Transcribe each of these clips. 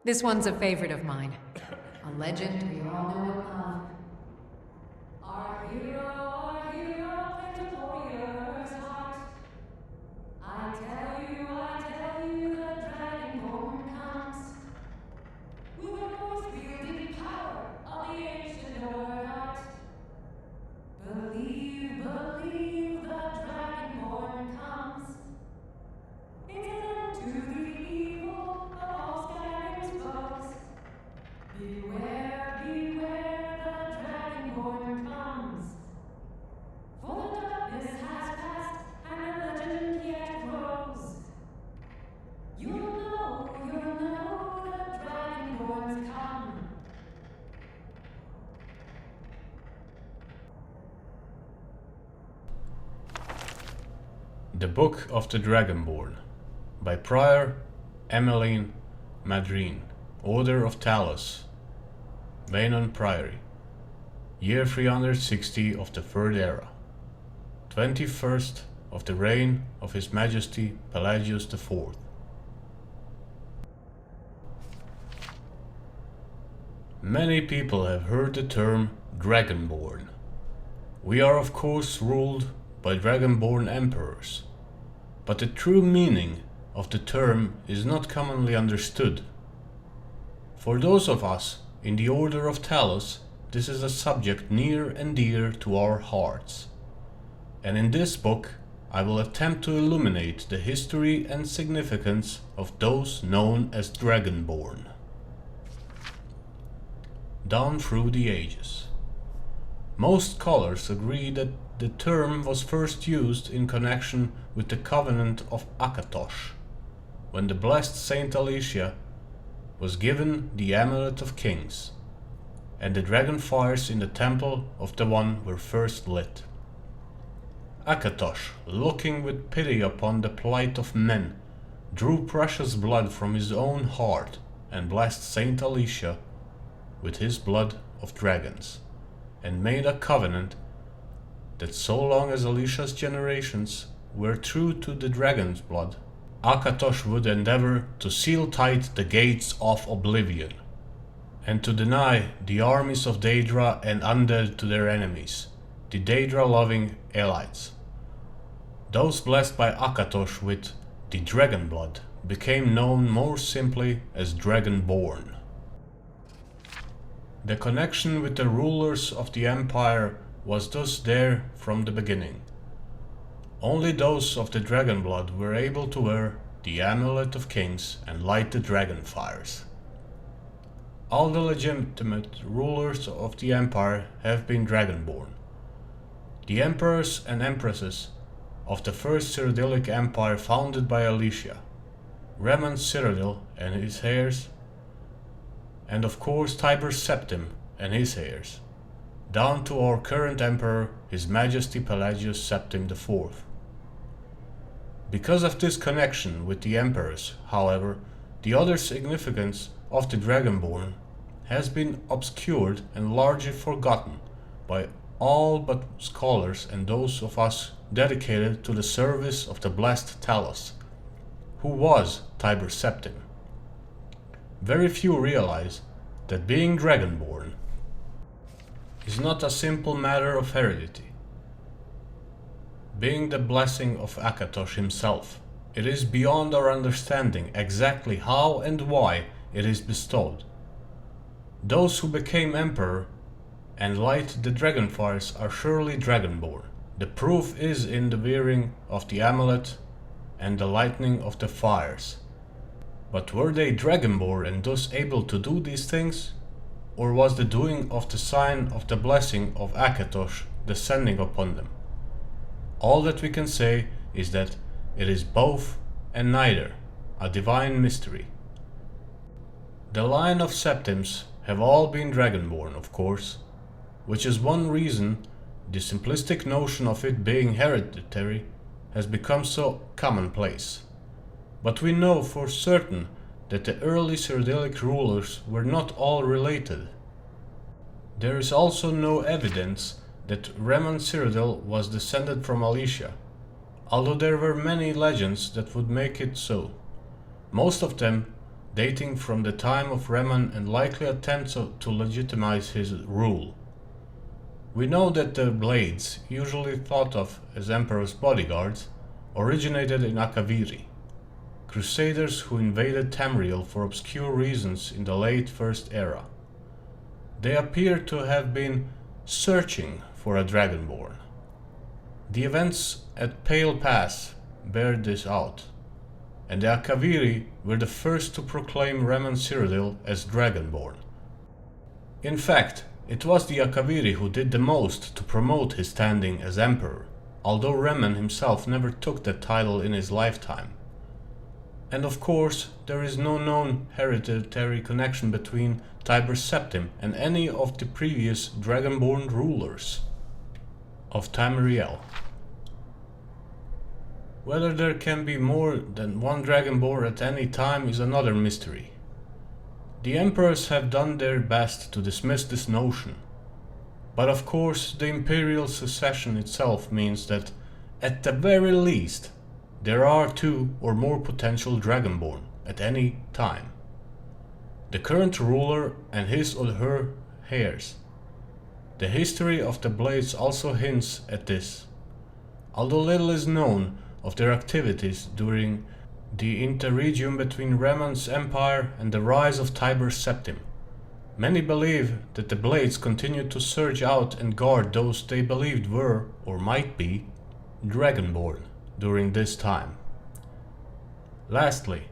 This one's a favorite of mine. A legend we all know and love. Our hero, played a warrior's heart. I tell you, the Dragonborn comes. With the force-wielding power of the ancient art. Believe, the Dragonborn comes. It's an end to the evil of all Skyrim's foes. Beware, the Dragonborn comes. For the darkness has passed, and the legend yet grows. You'll know the Dragonborn's come. The Book of the Dragonborn by Prior Emmeline Madrine, Order of Talos, Veynon Priory, year 360 of the Third Era, 21st of the reign of His Majesty Pelagius IV. Many people have heard the term Dragonborn. We are of course ruled by Dragonborn emperors, but the true meaning of the term is not commonly understood. For those of us in the Order of Talos, this is a subject near and dear to our hearts. And in this book, I will attempt to illuminate the history and significance of those known as Dragonborn. Down through the ages. Most scholars agree that the term was first used in connection with the Covenant of Akatosh, when the blessed Saint Alicia was given the Amulet of Kings, and the dragon fires in the Temple of the One were first lit. Akatosh, looking with pity upon the plight of men, drew precious blood from his own heart and blessed Saint Alicia with his blood of dragons, and made a covenant that so long as Alicia's generations were true to the dragon's blood, Akatosh would endeavor to seal tight the gates of oblivion, and to deny the armies of Daedra and undead to their enemies, the Daedra-loving Elites. Those blessed by Akatosh with the dragon blood became known more simply as Dragonborn. The connection with the rulers of the empire was thus there from the beginning. Only those of the dragon blood were able to wear the Amulet of Kings and light the dragon fires. All the legitimate rulers of the empire have been Dragonborn. The emperors and empresses of the first Cyrodiilic Empire founded by Alicia, Remon Cyrodiil and his heirs, and of course Tiber Septim and his heirs, down to our current emperor, His Majesty Pelagius Septim IV. Because of this connection with the emperors, however, the other significance of the Dragonborn has been obscured and largely forgotten by all but scholars and those of us dedicated to the service of the blessed Talos, who was Tiber Septim. Very few realize that being Dragonborn is not a simple matter of heredity. Being the blessing of Akatosh himself, it is beyond our understanding exactly how and why it is bestowed. Those who became emperor and light the dragon fires are surely Dragonborn. The proof is in the wearing of the amulet and the lightning of the fires. But were they Dragonborn and thus able to do these things? Or was the doing of the sign of the blessing of Akatosh descending upon them? All that we can say is that it is both and neither, a divine mystery. The line of Septims have all been Dragonborn, of course, which is one reason the simplistic notion of it being hereditary has become so commonplace. But we know for certain that the early Cyrodiilic rulers were not all related. There is also no evidence that Remon Cyrodiil was descended from Alicia, although there were many legends that would make it so. Most of them dating from the time of Reman and likely attempts to legitimize his rule. We know that the Blades, usually thought of as Emperor's bodyguards, originated in Akaviri, crusaders who invaded Tamriel for obscure reasons in the late First Era. They appear to have been searching for a Dragonborn. The events at Pale Pass bear this out, and the Akaviri were the first to proclaim Reman Cyrodiil as Dragonborn. In fact, it was the Akaviri who did the most to promote his standing as Emperor, although Reman himself never took that title in his lifetime. And of course, there is no known hereditary connection between Tiber Septim and any of the previous Dragonborn rulers of Tamriel. Whether there can be more than one Dragonborn at any time is another mystery. The emperors have done their best to dismiss this notion, but of course the imperial succession itself means that, at the very least, there are 2 or more potential Dragonborn at any time. The current ruler and his or her heirs. The history of the Blades also hints at this, although little is known of their activities during the interregnum between Reman's empire and the rise of Tiber Septim. Many believe that the Blades continued to search out and guard those they believed were, or might be, Dragonborn during this time. Lastly,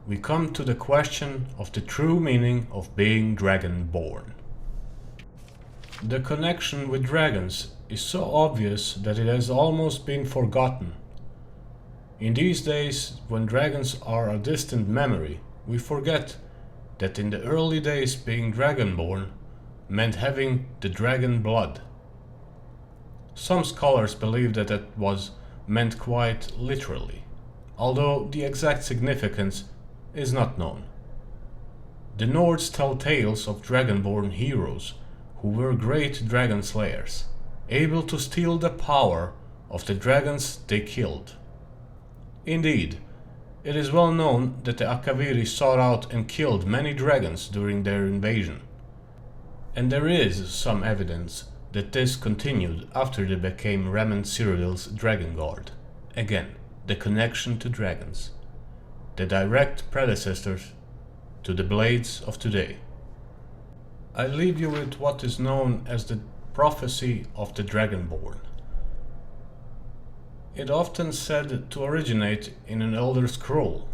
we come to the question of the true meaning of being Dragonborn. The connection with dragons is so obvious that it has almost been forgotten. In these days, when dragons are a distant memory, we forget that in the early days being Dragonborn meant having the dragon blood. Some scholars believe that it was meant quite literally, although the exact significance is not known. The Nords tell tales of Dragonborn heroes who were great dragon slayers, able to steal the power of the dragons they killed. Indeed, it is well known that the Akaviri sought out and killed many dragons during their invasion, and there is some evidence that this continued after they became Reman Cyrodiil's Dragon Guard. Again, the connection to dragons, the direct predecessors to the Blades of today. I leave you with what is known as the prophecy of the Dragonborn. It often said to originate in an Elder Scroll,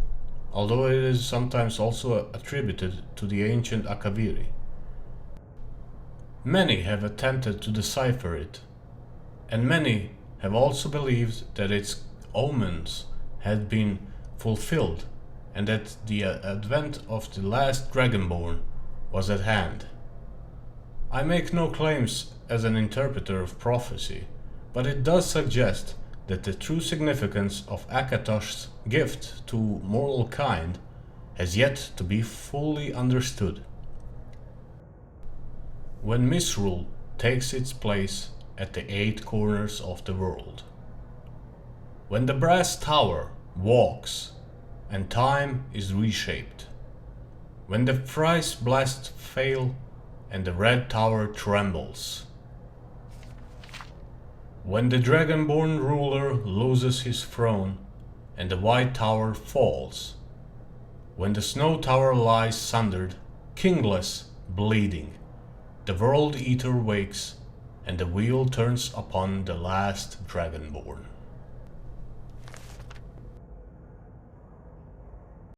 although it is sometimes also attributed to the ancient Akaviri. Many have attempted to decipher it, and many have also believed that its omens had been fulfilled and that the advent of the last Dragonborn was at hand. I make no claims as an interpreter of prophecy, but it does suggest that the true significance of Akatosh's gift to mortal kind has yet to be fully understood. When misrule takes its place at the 8 corners of the world, when the brass tower walks and time is reshaped, when the thrice blessed fail and the red tower trembles, when the Dragonborn ruler loses his throne and the white tower falls, when the snow tower lies sundered, kingless, bleeding, the world eater wakes and the wheel turns upon the last Dragonborn.